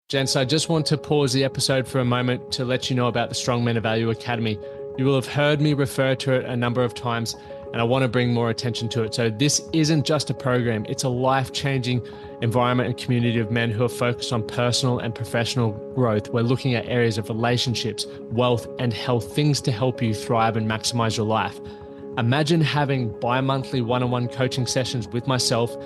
Gents, I just want to pause the episode for a moment to let you know about the Strong Men of Value Academy. You will have heard me refer to it a number of times, and I want to bring more attention to it. So this isn't just a program, it's a life-changing environment and community of men who are focused on personal and professional growth. We're looking at areas of relationships, wealth, and health, things to help you thrive and maximize your life. Imagine having bi-monthly one-on-one coaching sessions with myself,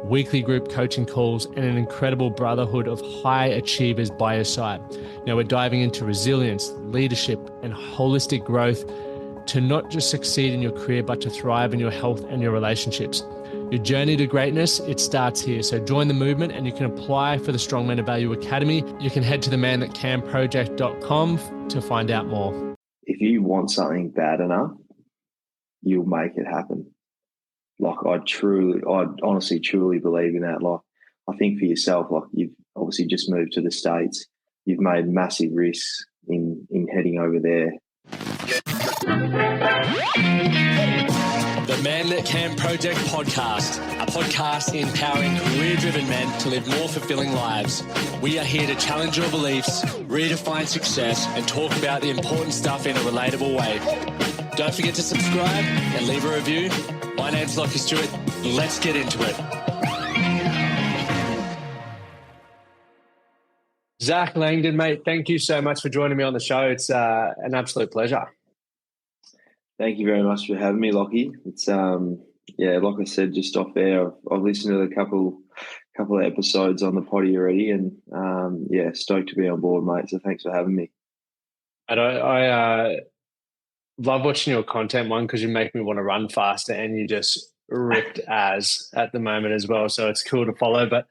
weekly group coaching calls, and an incredible brotherhood of high achievers by your side. Now, we're diving into resilience, leadership, and holistic growth to not just succeed in your career, but to thrive in your health and your relationships. Your journey to greatness, it starts here. So join the movement and you can apply for the Strong Men of Value Academy. You can head to themanthatcanproject.com to find out more. If you want something bad enough, you'll make it happen. Like I honestly truly believe in that. Like I think for yourself, like you've obviously just moved to the States, you've made massive risks in heading over there. The Man That Can Project podcast, a podcast empowering career-driven men to live more fulfilling lives. We are here to challenge your beliefs, redefine success, and talk about the important stuff in a relatable way. Don't forget to subscribe and leave a review. My name's Lachlan Stuart. Let's get into it. Zach Langdon, mate, thank you so much for joining me on the show. It's an absolute pleasure. Thank you very much for having me, Lockie. It's like I said just off air, I've listened to a couple of episodes on the potty already, and stoked to be on board, mate. So thanks for having me. And I love watching your content, one, because you make me want to run faster, and you just ripped as at the moment as well. So it's cool to follow. But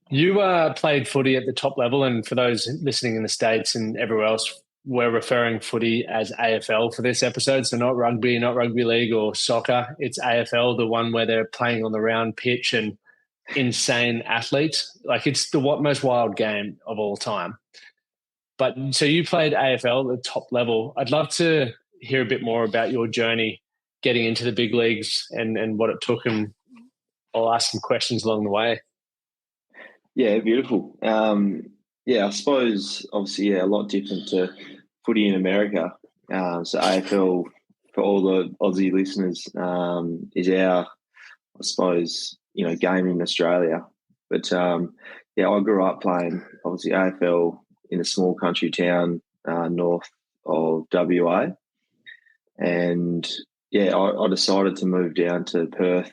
you played footy at the top level, and for those listening in the States and everywhere else, we're referring footy as AFL for this episode. So not rugby league or soccer. It's AFL, the one where they're playing on the round pitch and insane athletes. Like it's the most wild game of all time. But so you played AFL at the top level. I'd love to hear a bit more about your journey getting into the big leagues and what it took, and I'll ask some questions along the way. Yeah, beautiful. I suppose obviously a lot different to footy in America. So AFL, for all the Aussie listeners, is our, I suppose, game in Australia. But I grew up playing obviously AFL in a small country town north of WA. And I decided to move down to Perth,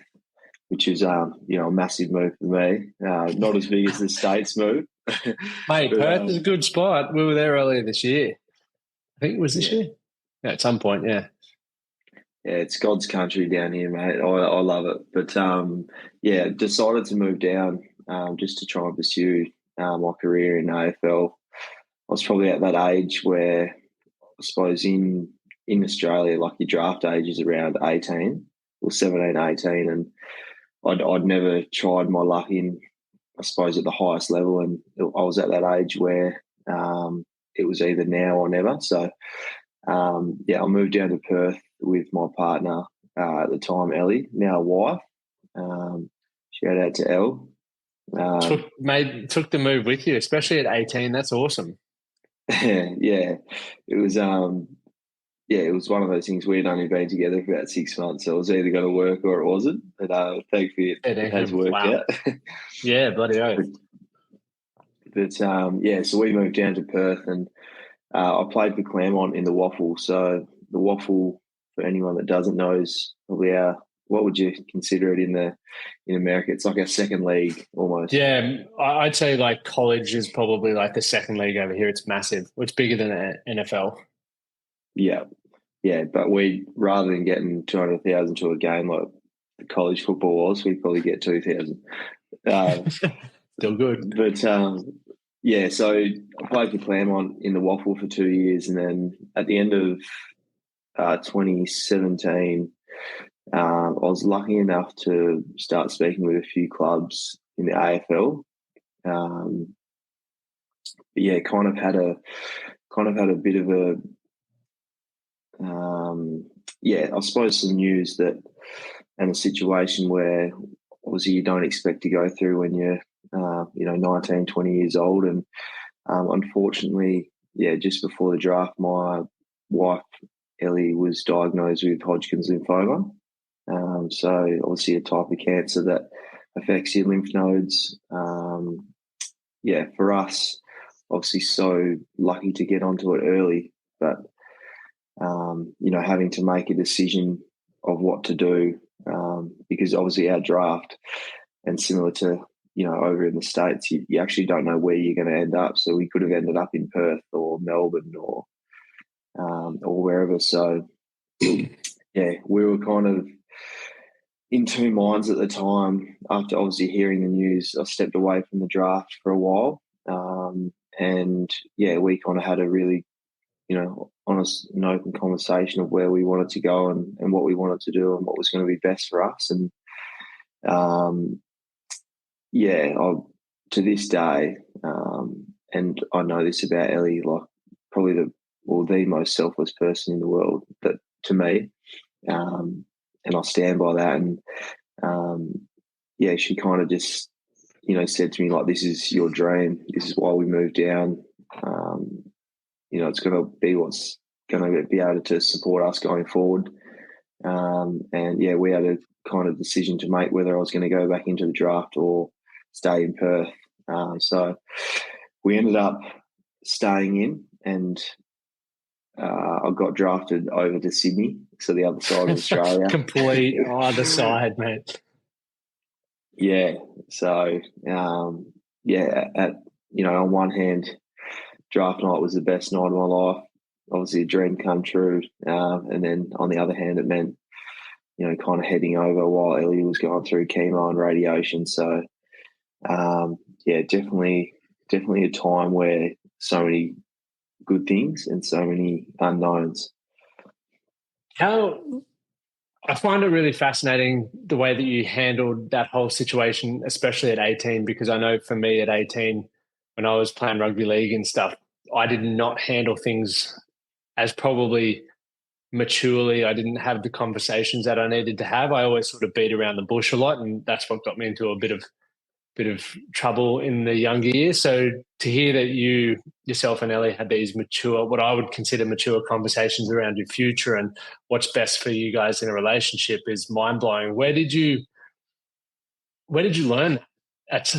which is a massive move for me. Not as big as the States move. Mate, Perth is a good spot. We were there earlier this year. I think it was this year. Yeah, at some point, yeah. Yeah, it's God's country down here, mate. I love it. But decided to move down just to try and pursue my career in AFL. I was probably at that age where I suppose in Australia, like your draft age is around 18 or 17, 18, and I'd never tried my luck in, I suppose, at the highest level, and I was at that age where it was either now or never. So, I moved down to Perth with my partner at the time, Ellie, now a wife. Shout out to Elle. Took the move with you, especially at 18. That's awesome. Yeah, it was. It was one of those things. We'd only been together for about 6 months, so it was either going to work or it wasn't. But thankfully, it has worked out. Yeah, bloody oath. But so we moved down to Perth, and I played for Claremont in the Waffle. So the Waffle, for anyone that doesn't know, is probably what would you consider it in America? It's like our second league almost. Yeah, I'd say like college is probably like the second league over here. It's massive. It's bigger than the NFL. Yeah, but we, rather than getting 200,000 to a game like the college football was, we probably get 2,000. Still good. But so I played for Claremont in the Waffle for 2 years, and then at the end of 2017, I was lucky enough to start speaking with a few clubs in the AFL. Kind of had a bit of a I suppose some news that, and a situation where obviously you don't expect to go through when you're 19, 20 years old, and Unfortunately, just before the draft, my wife, Ellie, was diagnosed with Hodgkin's lymphoma. So obviously a type of cancer that affects your lymph nodes. For us, obviously so lucky to get onto it early, but, having to make a decision of what to do, because obviously our draft, and similar to, over in the States, you actually don't know where you're going to end up. So we could have ended up in Perth or Melbourne or wherever. So, we were kind of in two minds at the time. After obviously hearing the news, I stepped away from the draft for a while. We kind of had a really, honest and open conversation of where we wanted to go and what we wanted to do and what was going to be best for us. And, to this day, and I know this about Ellie, like probably the most selfless person in the world, that to me, and I stand by that. And she kind of just, said to me, like, this is your dream. This is why we moved down. It's going to be what's going to be able to support us going forward. We had a kind of decision to make whether I was going to go back into the draft or stay in Perth. So we ended up staying in, and I got drafted over to Sydney, so the other side of Australia. Complete other side, mate. Yeah. So, on one hand, draft night was the best night of my life. Obviously, a dream come true. And then on the other hand, it meant, kind of heading over while Ellie was going through chemo and radiation. So, definitely a time where so many good things and so many unknowns. I find it really fascinating the way that you handled that whole situation, especially at 18, because I know for me at 18, when I was playing rugby league and stuff, I did not handle things as probably maturely. I didn't have the conversations that I needed to have. I always sort of beat around the bush a lot, and that's what got me into a bit of trouble in the younger years. So to hear that you yourself and Ellie had these mature, what I would consider mature conversations around your future and what's best for you guys in a relationship is mind blowing. Where did you learn that?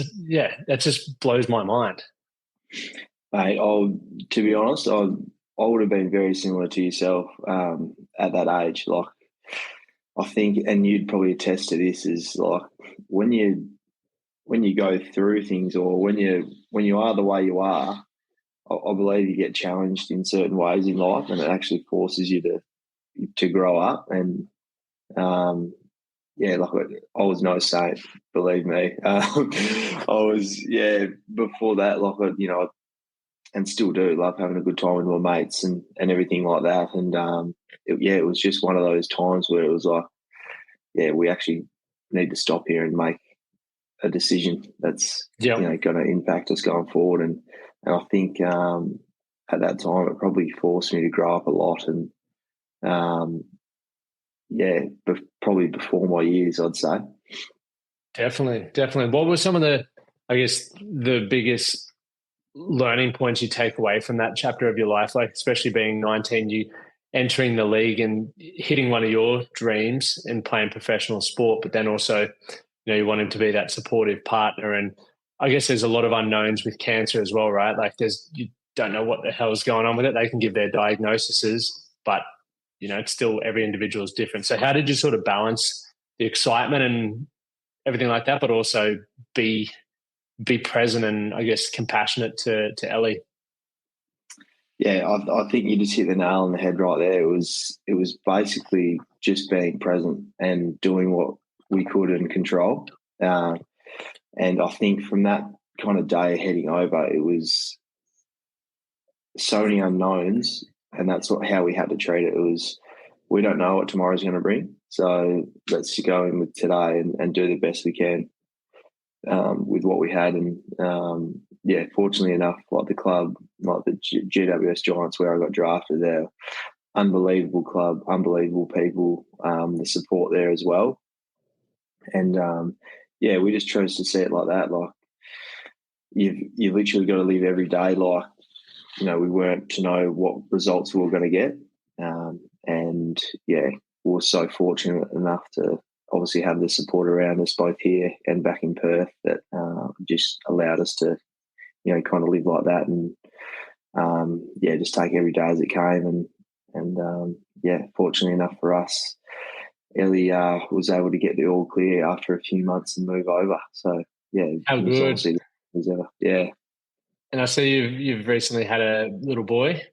That just blows my mind. Mate, to be honest, I would have been very similar to yourself at that age. Like, I think, and you'd probably attest to this, is like when you go through things, or when you are the way you are, I believe you get challenged in certain ways in life, and it actually forces you to grow up. And I was no saint, believe me. I was before that, and still do love having a good time with my mates and everything like that. And it was just one of those times where it was like, we actually need to stop here and make a decision that's going to impact us going forward. And I think at that time it probably forced me to grow up a lot. And probably before my years, I'd say. Definitely. What were some of the biggest learning points you take away from that chapter of your life? Like, especially being 19, you entering the league and hitting one of your dreams and playing professional sport, but then also, you wanted to be that supportive partner. And I guess there's a lot of unknowns with cancer as well, right? Like, you don't know what the hell is going on with it. They can give their diagnoses, but it's still, every individual is different. So how did you sort of balance the excitement and everything like that, but also be present and, I guess, compassionate to Ellie? Yeah, I think you just hit the nail on the head right there. It was basically just being present and doing what we could and control. And I think from that kind of day heading over, it was so many unknowns, and that's how we had to treat it. It was, we don't know what tomorrow's going to bring, so let's go in with today and do the best we can with what we had. And fortunately enough, like the club, like the GWS Giants where I got drafted, they're unbelievable club, unbelievable people, the support there as well. And we just chose to see it like that. Like, you've literally got to live every day like, we weren't to know what results we were going to get. And yeah, we were so fortunate enough to obviously have the support around us both here and back in Perth that just allowed us to, kind of live like that and just take every day as it came. And fortunately enough for us, Ellie was able to get the all clear after a few months and move over. So yeah, How it was good. obviously as ever. Yeah. And I see you've recently had a little boy.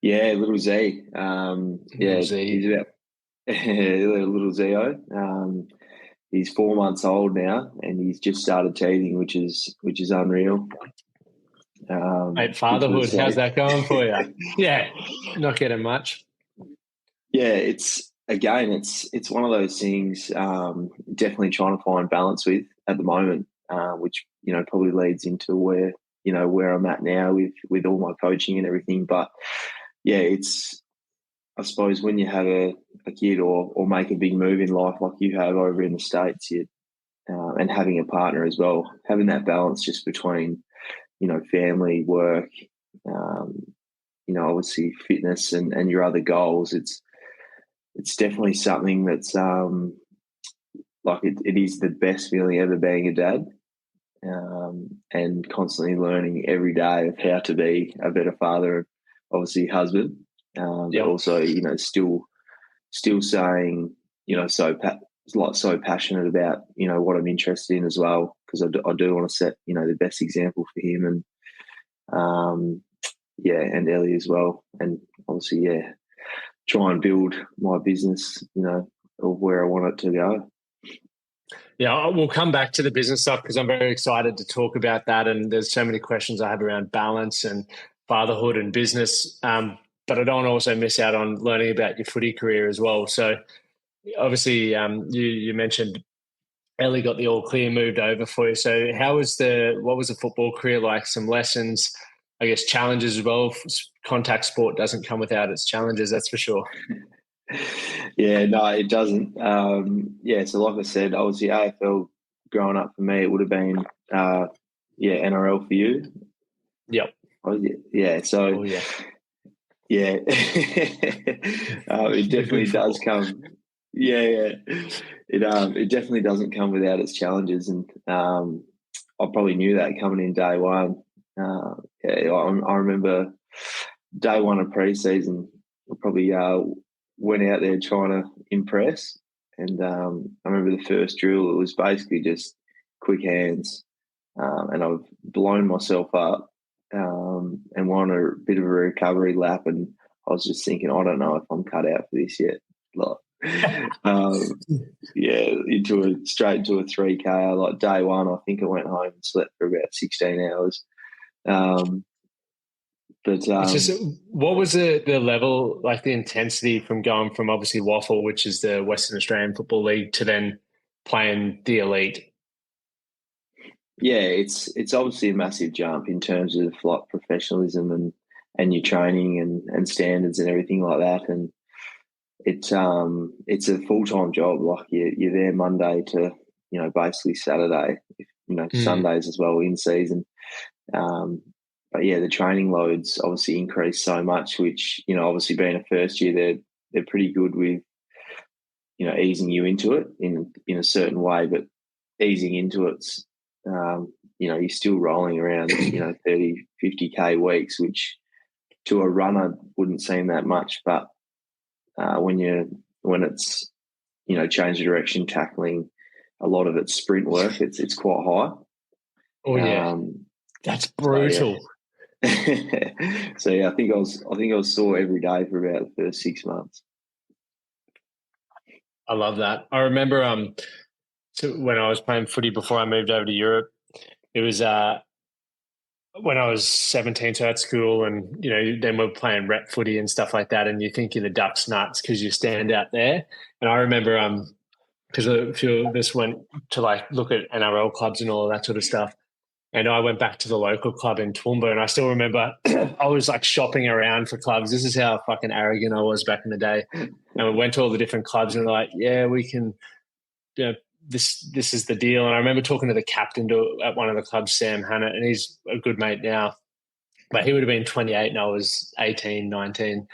Yeah, little Z. Little Z. He's about little Zio. He's 4 months old now, and he's just started teething, which is unreal. Mate, fatherhood, how's that going for you? Yeah, not getting much. Yeah, it's one of those things. Definitely trying to find balance with at the moment, which probably leads into where I'm at now with all my coaching and everything. But yeah, it's, I suppose, when you have a kid or make a big move in life like you have over in the States, and having a partner as well, having that balance just between, family, work, obviously fitness and your other goals. It's definitely something that's like it is the best feeling ever being a dad, and constantly learning every day of how to be a better father, obviously husband, but also still saying so passionate about what I'm interested in as well, because I do want to set the best example for him and Ellie as well, and obviously try and build my business of where I want it to go. Yeah, we'll come back to the business stuff because I'm very excited to talk about that. And there's so many questions I have around balance and fatherhood and business. But I don't want to also miss out on learning about your footy career as well. So obviously, you mentioned Ellie got the all clear moved over for you. So what was the football career like? Some lessons, I guess, challenges as well. Contact sport doesn't come without its challenges, that's for sure. Yeah, no, it doesn't. So like I said, obviously AFL growing up for me, it would have been NRL for you. Yep. Yeah. So oh, yeah. It definitely does come. Yeah. It definitely doesn't come without its challenges, and I probably knew that coming in day one. I remember day one of preseason. I probably went out there trying to impress, and I remember the first drill. It was basically just quick hands, and I've blown myself up. And won a bit of a recovery lap, and I was just thinking, I don't know if I'm cut out for this yet. Like, straight into a 3K. Like day one, I think I went home and slept for about 16 hours. What was the level, like the intensity from going from obviously WAFL, which is the Western Australian Football League, to then playing the elite? Yeah, it's obviously a massive jump in terms of like professionalism and your training and standards and everything like that. And it's a full-time job. Like you're there Monday to basically Saturday, Sundays as well in season. But yeah, the training loads obviously increase so much, which obviously being a first year, they're pretty good with easing you into it in a certain way, but easing into it's you're still rolling around 30, 50K weeks, which to a runner wouldn't seem that much, but when it's change of direction, tackling, a lot of it's sprint work, it's quite high. Oh yeah, that's brutal. So yeah, I think I was sore every day for about the first 6 months. I love that. I remember when I was playing footy before I moved over to Europe, it was when I was 17, so at school, and then we're playing rep footy and stuff like that, and you think you're the Ducks nuts because you stand out there. And I remember because a few of us went to like look at NRL clubs and all of that sort of stuff. And I went back to the local club in Toowoomba, and I still remember I was like shopping around for clubs. This is how fucking arrogant I was back in the day. And we went to all the different clubs, and they're like, "Yeah, we can this is the deal. And I remember talking to the captain at one of the clubs, Sam Hannett, and he's a good mate now, but he would have been 28 and I was 18, 19.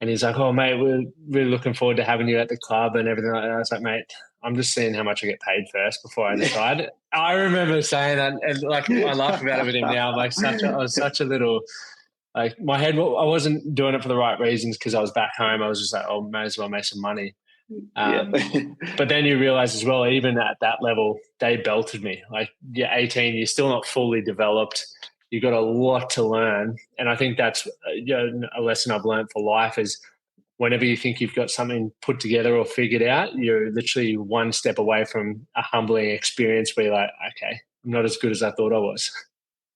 And he's like, oh, mate, we're really looking forward to having you at the club and everything like that. I was like, mate, I'm just seeing how much I get paid first before I decide. I remember saying that, and like I laugh about it with him now. I'm like, I was such a little, like my head, I wasn't doing it for the right reasons because I was back home. I was just like, oh, may as well make some money. But then you realize as well, even at that level, they belted me. Like you're 18, you're still not fully developed. You've got a lot to learn. And I think that's a lesson I've learned for life is whenever you think you've got something put together or figured out, you're literally one step away from a humbling experience where you're like, okay, I'm not as good as I thought I was.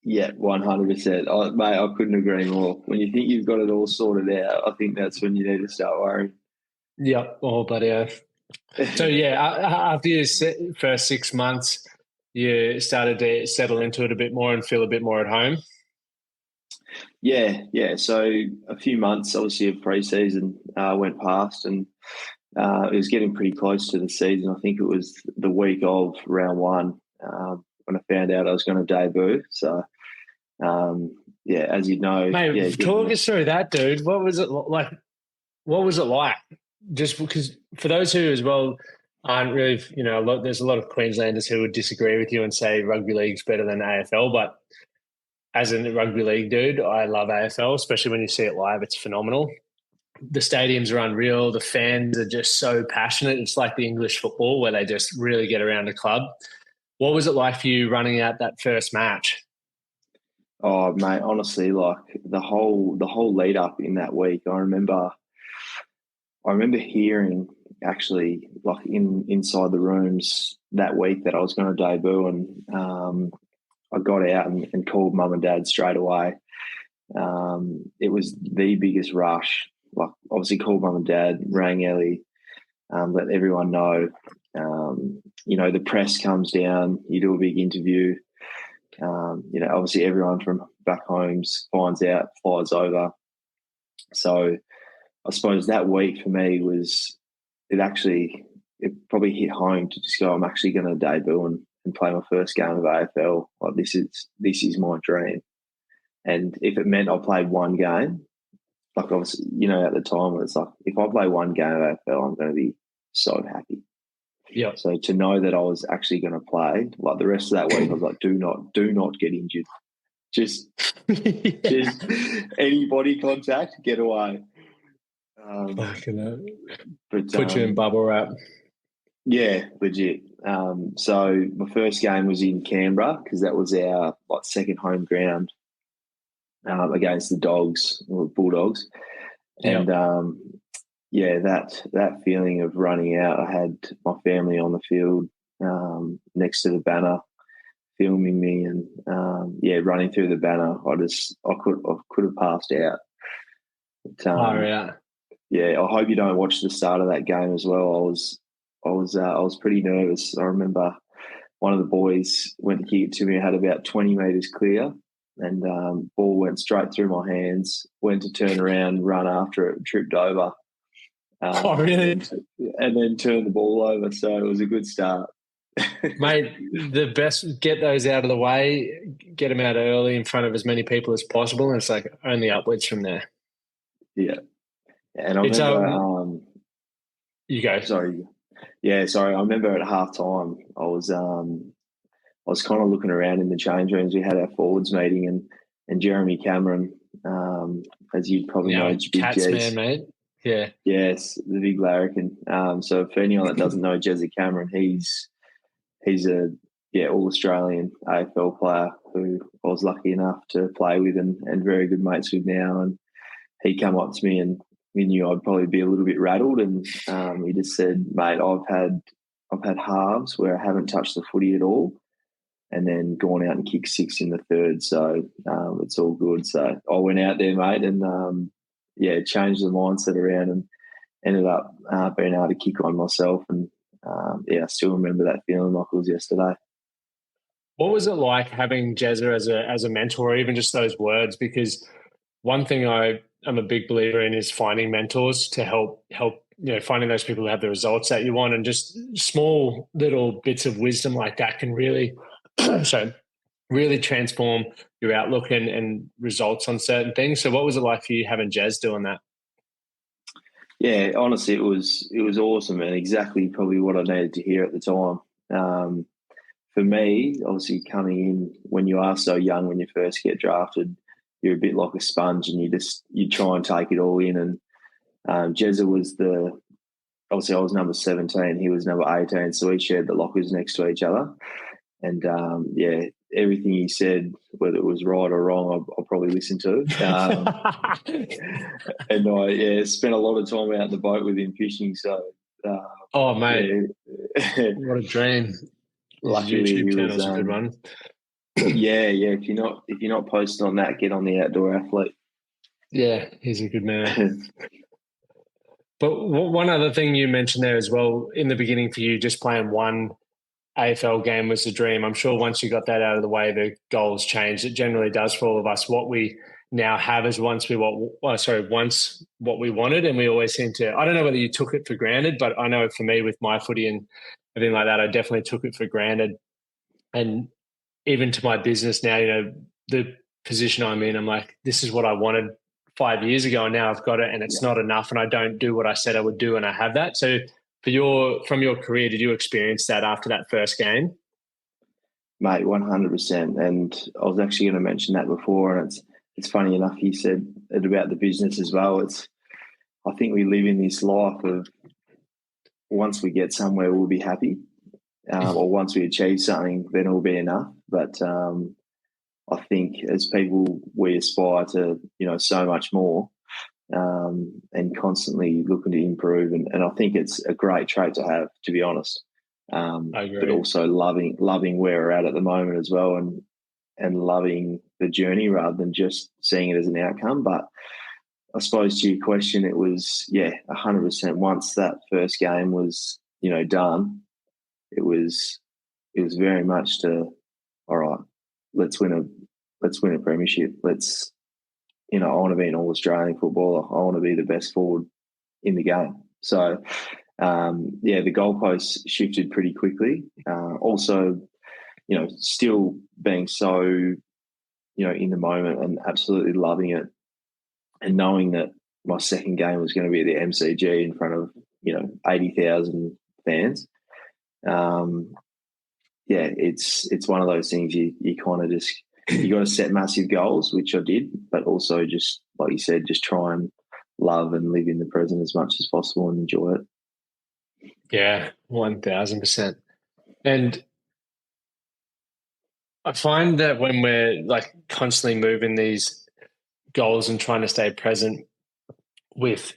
Yeah, 100%. Mate, I couldn't agree more. When you think you've got it all sorted out, I think that's when you need to start worrying. Yep. Oh, but so yeah, after your first 6 months, you started to settle into it a bit more and feel a bit more at home. Yeah. So a few months, obviously, of pre-season went past, and it was getting pretty close to the season. I think it was the week of round one when I found out I was going to debut. So, as you know, mate, talk us through that, dude. What was it like? What was it like? Just because for those who as well aren't really, there's a lot of Queenslanders who would disagree with you and say rugby league's better than AFL. But as a rugby league dude, I love AFL, especially when you see it live. It's phenomenal. The stadiums are unreal. The fans are just so passionate. It's like the English football where they just really get around a club. What was it like for you running out that first match? Oh, mate, honestly, like the whole lead up in that week, I remember hearing actually like inside the rooms that week that I was going to debut, and I got out and called mum and dad straight away. It was the biggest rush. Like obviously called mum and dad, rang Ellie, let everyone know. The press comes down, you do a big interview. Obviously everyone from back homes finds out, flies over. So I suppose that week for me it probably hit home to just go, I'm actually going to debut and play my first game of AFL. Like this is my dream. And if it meant I played one game, like obviously, at the time it's like, if I play one game of AFL, I'm going to be so happy. Yeah. So to know that I was actually going to play, like the rest of that week, I was like, do not get injured. Just any body contact, get away. But put you in bubble wrap. Yeah, legit. So my first game was in Canberra because that was our second home ground against the Dogs or Bulldogs, and that feeling of running out. I had my family on the field next to the banner, filming me, and running through the banner. I could have passed out. But, yeah, I hope you don't watch the start of that game as well. I was pretty nervous. I remember one of the boys went to kick it to me. I had about 20 metres clear, and ball went straight through my hands. Went to turn around, run after it, tripped over. Really? And then turned the ball over. So it was a good start. Mate, the best, get those out of the way, get them out early in front of as many people as possible, and it's like only upwards from there. Yeah. And I remember you go. Sorry. Yeah, sorry. I remember at halftime I was kind of looking around in the change rooms. We had our forwards meeting, and Jeremy Cameron, as you probably know, Big Cats Jez, man, mate. Yeah. Yes, the big larrikin. So for anyone that doesn't know Jezzy Cameron, he's a all-Australian AFL player who I was lucky enough to play with and very good mates with now. And he came up to me and he knew I'd probably be a little bit rattled, and he just said, mate, I've had halves where I haven't touched the footy at all and then gone out and kicked 6 in the third. So it's all good. So I went out there, mate, and changed the mindset around and ended up being able to kick on myself. And I still remember that feeling like it was yesterday. What was it like having Jezza as a mentor, or even just those words? Because one thing I'm a big believer in is finding mentors to help finding those people who have the results that you want, and just small little bits of wisdom like that can really, really transform your outlook and results on certain things. So what was it like for you having Jez doing that? Yeah, honestly, it was awesome and exactly probably what I needed to hear at the time. For me, obviously coming in when you are so young, when you first get drafted, you're a bit like a sponge and you try and take it all in. And Jezza was obviously I was number 17, he was number 18, so we shared the lockers next to each other. And everything he said, whether it was right or wrong, I'll probably listen to. And I spent a lot of time out in the boat with him fishing. So, oh mate, what a dream! Luckily, YouTube channel's a good one. Yeah. If you're not posting on that, get on the Outdoor Athlete. Yeah, he's a good man. But one other thing you mentioned there as well in the beginning for you, just playing one AFL game was the dream. I'm sure once you got that out of the way, the goals changed. It generally does for all of us. What we now have is once what we wanted, and we always seem to. I don't know whether you took it for granted, but I know for me with my footy and everything like that, I definitely took it for granted. And even to my business now, the position I'm in, I'm like, this is what I wanted 5 years ago, and now I've got it, and it's not enough, and I don't do what I said I would do, and I have that. So from your career, did you experience that after that first game? Mate, 100%. And I was actually going to mention that before, and it's funny enough you said it about the business as well. I think we live in this life of once we get somewhere, we'll be happy, or once we achieve something, then it'll be enough. But I think as people, we aspire to so much more. And constantly looking to improve. And I think it's a great trait to have, to be honest. I agree. But also loving where we're at the moment as well, and loving the journey rather than just seeing it as an outcome. But I suppose to your question, it was, 100%. Once that first game was, done, it was very much to, all right, let's win a premiership. I want to be an all-Australian footballer. I want to be the best forward in the game. So, the goalposts shifted pretty quickly. Also, still being so, in the moment and absolutely loving it, and knowing that my second game was going to be at the MCG in front of, 80,000 fans. It's one of those things you kind of just, you got to set massive goals, which I did, but also just, like you said, just try and love and live in the present as much as possible and enjoy it. Yeah, 1,000%. And I find that when we're like constantly moving these goals and trying to stay present with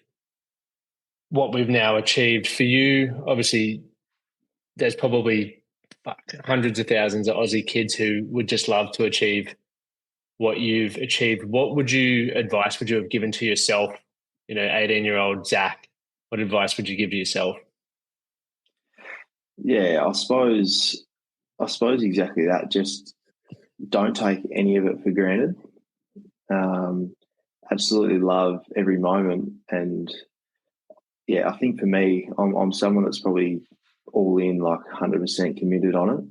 what we've now achieved, for you, obviously, there's probably hundreds of thousands of Aussie kids who would just love to achieve what you've achieved. What advice would you have given to yourself, 18-year-old Zach? What advice would you give to yourself? Yeah, I suppose exactly that. Just don't take any of it for granted. Absolutely love every moment. And I think for me, I'm someone that's probably all in, like 100% committed on it.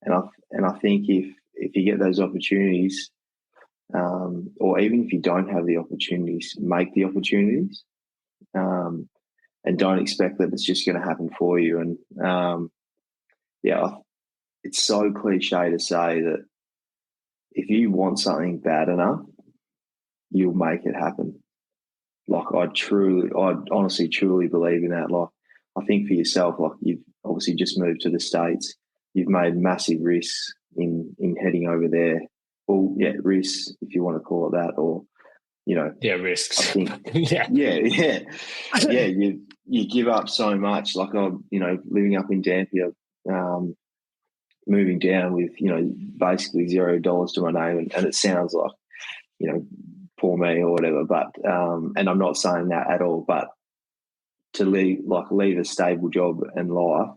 And I think if you get those opportunities, or even if you don't have the opportunities, make the opportunities, and don't expect that it's just going to happen for you. And it's so cliche to say that if you want something bad enough, you'll make it happen. Like I honestly truly believe in that. Like I think for yourself, like you've obviously just moved to the States, you've made massive risks in heading over there. Well, risks if you want to call it that, or risks. I think you give up so much. Like I'm, living up in Dampier, moving down with basically $0 to my name, and it sounds like poor me or whatever, but and I'm not saying that at all, but to leave a stable job and life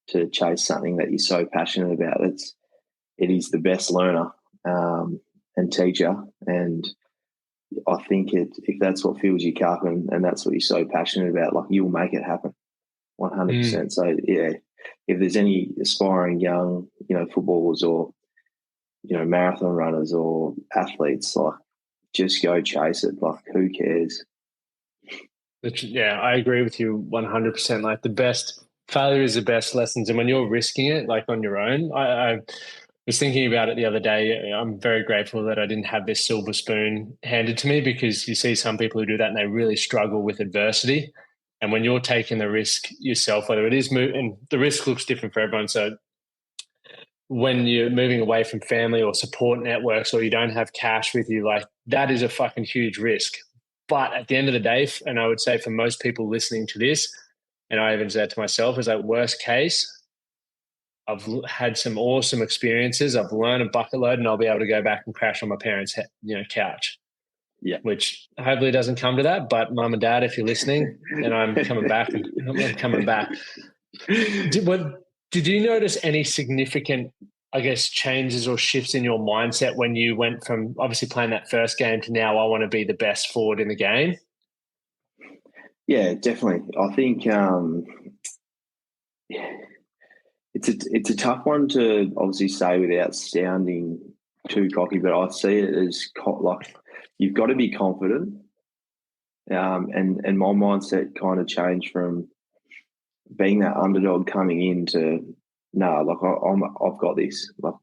to chase something that you're so passionate about, it is the best learner and teacher. And I think if that's what fills your cup and that's what you're so passionate about, like you'll make it happen 100%. So yeah, if there's any aspiring young, footballers or, marathon runners or athletes, like just go chase it. Like who cares? Yeah, I agree with you 100%. Like the best failure is the best lessons. And when you're risking it, like on your own, I was thinking about it the other day. I'm very grateful that I didn't have this silver spoon handed to me, because you see some people who do that and they really struggle with adversity. And when you're taking the risk yourself, whether it is and the risk looks different for everyone. So when you're moving away from family or support networks, or you don't have cash with you, like that is a fucking huge risk. But at the end of the day, and I would say for most people listening to this, and I even said to myself, is like worst case, I've had some awesome experiences. I've learned a bucket load, and I'll be able to go back and crash on my parents' couch. Yeah. Which hopefully doesn't come to that. But mum and dad, if you're listening, then I'm coming back. I'm coming back. Did you notice any significant, I guess, changes or shifts in your mindset when you went from obviously playing that first game to now I want to be the best forward in the game? Yeah, definitely. I think it's a tough one to obviously say without sounding too cocky, but I see it as like you've got to be confident. And my mindset kind of changed from being that underdog coming in to like I've got this, like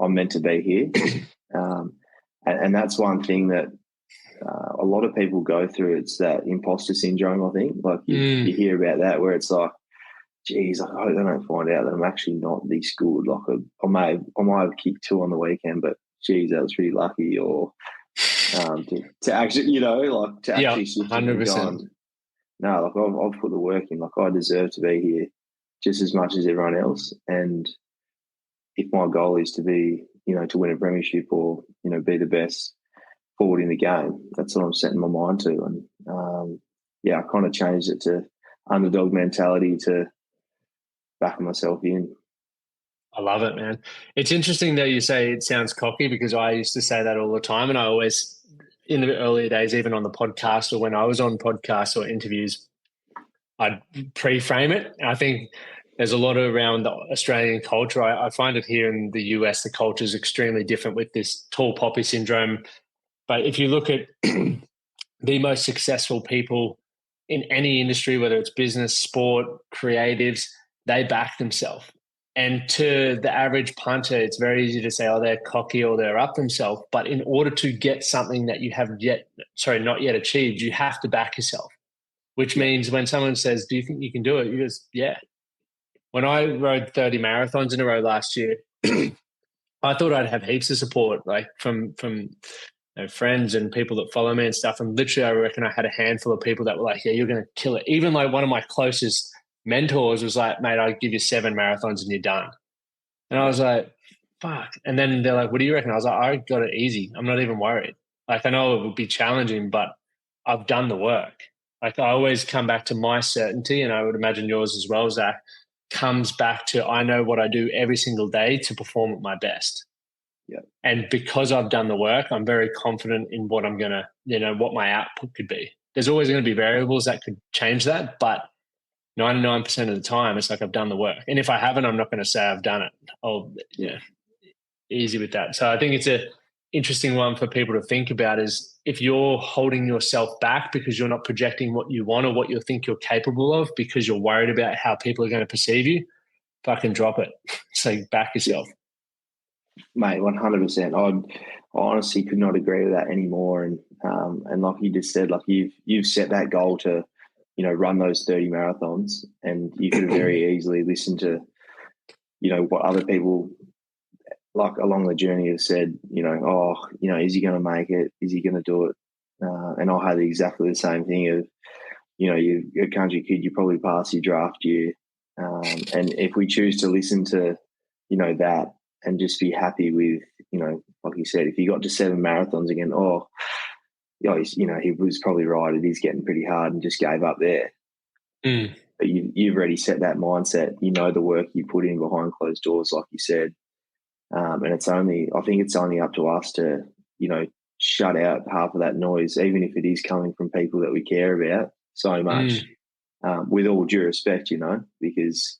I'm meant to be here. And that's one thing that a lot of people go through. It's that imposter syndrome, I think. Like you hear about that, where it's like, geez, I hope they don't find out that I'm actually not this good. Like I might have kicked 2 on the weekend, but geez, that was pretty lucky. Or to actually, actually sit 100%. No, like I've put the work in. Like I deserve to be here just as much as everyone else. And if my goal is to be, to win a premiership or, be the best forward in the game, that's what I'm setting my mind to. And I kind of changed it to underdog mentality to backing myself in. I love it, man. It's interesting that you say it sounds cocky, because I used to say that all the time. And I always, in the earlier days, even on the podcast or when I was on podcasts or interviews, I'd pre-frame it. And I think there's a lot around the Australian culture. I find it here in the US, the culture is extremely different with this tall poppy syndrome. But if you look at the most successful people in any industry, whether it's business, sport, creatives, they back themselves. And to the average punter, it's very easy to say, oh, they're cocky or they're up themselves. But in order to get something that you have not yet achieved, you have to back yourself, which means when someone says, do you think you can do it? You just, yeah. When I rode 30 marathons in a row last year, I thought I'd have heaps of support, like from friends and people that follow me and stuff. And literally, I reckon I had a handful of people that were like, yeah, you're going to kill it. Even like one of my closest mentors was like, mate, I'll give you 7 marathons and you're done. And I was like, fuck. And then they're like, what do you reckon? I was like, I got it easy. I'm not even worried. Like, I know it would be challenging, but I've done the work. Like, I always come back to my certainty, and I would imagine yours as well, Zach, comes back to I know what I do every single day to perform at my best. Yeah. And because I've done the work, I'm very confident in what I'm going to, what my output could be. There's always going to be variables that could change that, but 99% of the time, it's like I've done the work. And if I haven't, I'm not going to say I've done it. Easy with that. So I think it's a interesting one for people to think about, is if you're holding yourself back because you're not projecting what you want or what you think you're capable of because you're worried about how people are going to perceive you, fucking drop it. So back yourself. Mate, 100%. I honestly could not agree with that anymore. And like you just said, like you've set that goal to, run those 30 marathons, and you could have very easily listened to, what other people like along the journey have said, is he going to make it? Is he going to do it? And I had exactly the same thing of, you're a country kid, you probably pass your draft year. And if we choose to listen to, that and just be happy with, like you said, if you got to 7 marathons again, he was probably right. It is getting pretty hard, and just gave up there. But you've already set that mindset. The work you put in behind closed doors, like you said. And I think it's only up to us to, shut out half of that noise, even if it is coming from people that we care about so much. With all due respect, because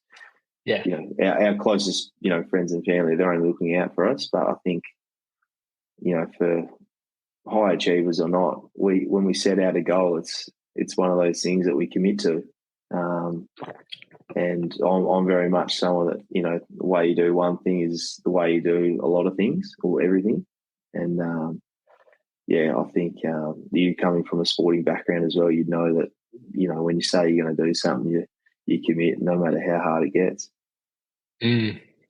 our closest friends and family, they're only looking out for us. But I think for high achievers or not, when we set out a goal, it's one of those things that we commit to. And I'm very much someone that the way you do one thing is the way you do a lot of things or everything. And I think you coming from a sporting background as well, you'd know that when you say you're going to do something, you commit no matter how hard it gets.